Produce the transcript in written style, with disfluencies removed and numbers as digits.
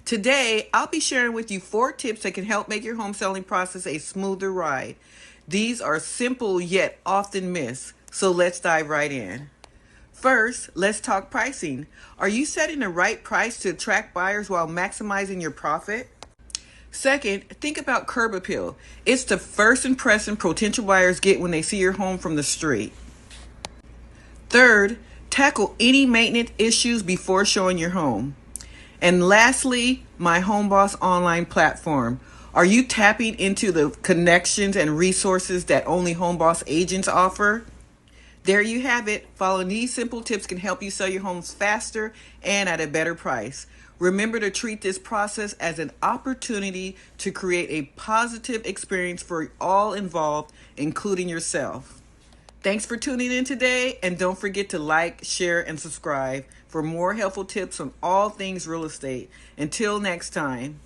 Today, I'll be sharing with you 4 tips that can help make your home selling process a smoother ride. These are simple yet often missed, so let's dive right in. First, let's talk pricing. Are you setting the right price to attract buyers while maximizing your profit? Second, think about curb appeal. It's the first impression potential buyers get when they see your home from the street. Third, tackle any maintenance issues before showing your home. And lastly, my Home Boss online platform. Are you tapping into the connections and resources that only Home Boss agents offer? There you have it. Following these simple tips can help you sell your homes faster and at a better price. Remember to treat this process as an opportunity to create a positive experience for all involved, including yourself. Thanks for tuning in today, and don't forget to like, share, and subscribe for more helpful tips on all things real estate. Until next time.